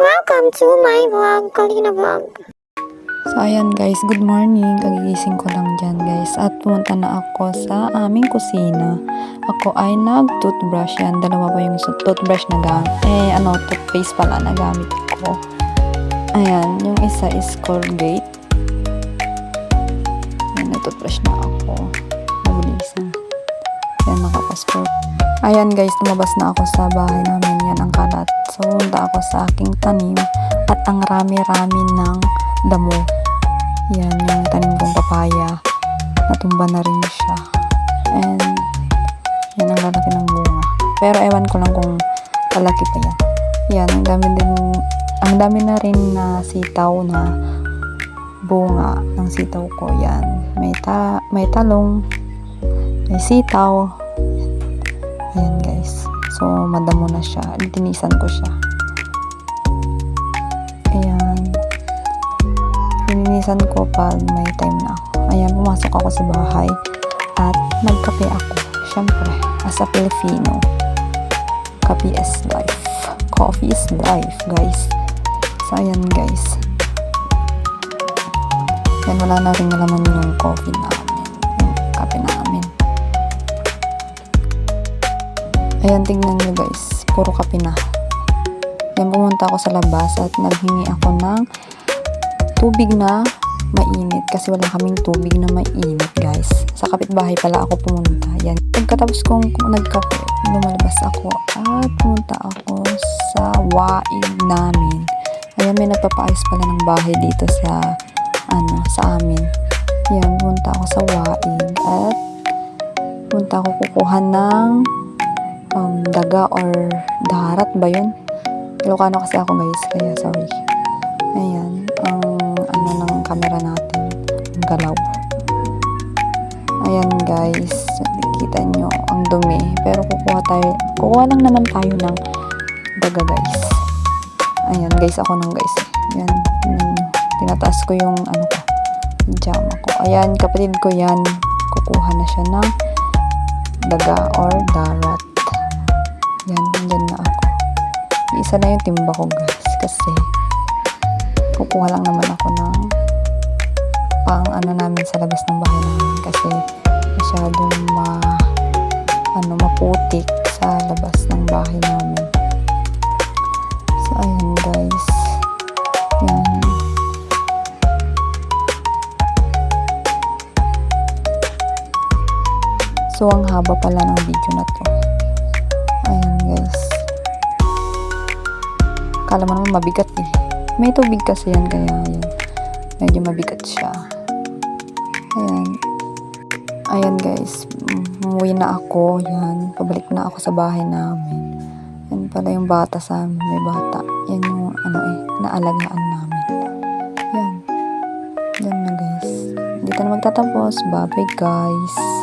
Welcome to my vlog, Kalina Vlog. So ayan guys, good morning. Kagigising ko lang dyan guys. At pumunta na ako sa aming kusina. Ako ay nag-toothbrush yan. Dalawa pa yung toothbrush na gamit. Toothpaste pala na gamit ko. Ayan, yung isa is Colgate. Ayan, nag-toothbrush na ako. Mabilisan. Ayan, nakapasport. Ayan guys, lumabas na ako sa bahay namin. Yan ang kalat. So, punta ako sa aking tanim. At ang rami-rami ng damo. Yan, yung tanim kong papaya. Natumba na rin siya. And, yan ang lalaki ng bunga. Pero ewan ko lang kung palaki pa yan. Yan, ang dami na rin na sitaw na bunga ng sitaw ko. Yan, may talong, may sitaw. Ayan guys. So, madamo na siya. Litinisan ko siya. Ayan. Lininisan ko pag may time na ako. Ayan, pumasok ako sa bahay at nagkape ako. Siyempre, as a Filipino, kape is life. Coffee is life, guys. So, ayan guys. Ayan, wala na rin nalaman yung coffee namin. Yung kape namin. Ayan, tingnan nyo guys. Puro kape na. Yan, pumunta ako sa labas at naghingi ako ng tubig na mainit kasi wala kaming tubig na mainit guys. Sa kapitbahay pala ako pumunta. Yan. Pagkatapos kong nagkape, lumalabas ako at pumunta ako sa waig namin. Ayan, may nagpapaayos pala ng bahay dito sa amin. Yan, pumunta ako sa waig at pumunta ako kukuha ng daga or darat ba yun? Ilocano kasi ako guys, kaya sorry. Ayan, ang ng camera natin, ang galaw. Ayan guys, nakikita nyo ang dumi, pero kukuha lang naman tayo ng daga guys. Ayan guys, ako nang guys Ayan, tinataas ko yung pajama ko. Ayan, kapatid ko yan, kukuha na siya ng daga or darat. Yan, nandyan na ako. Isa na yung timba ko guys kasi kukuha lang naman ako ng namin sa labas ng bahay namin kasi masyadong maputik sa labas ng bahay namin. So ayan guys, yan. So ang haba pala ng video na to. Ayan guys, kala mo naman mabigat eh. May tubig kasi yan, kaya yan, medyo mabigat siya. Ayan guys, umuwi na ako. Yan, pabalik na ako sa bahay namin. Yan pala yung bata sa amin, may bata. Yan yung naalagaan namin. Yan na guys. Dito na magtatapos. Bye bye guys.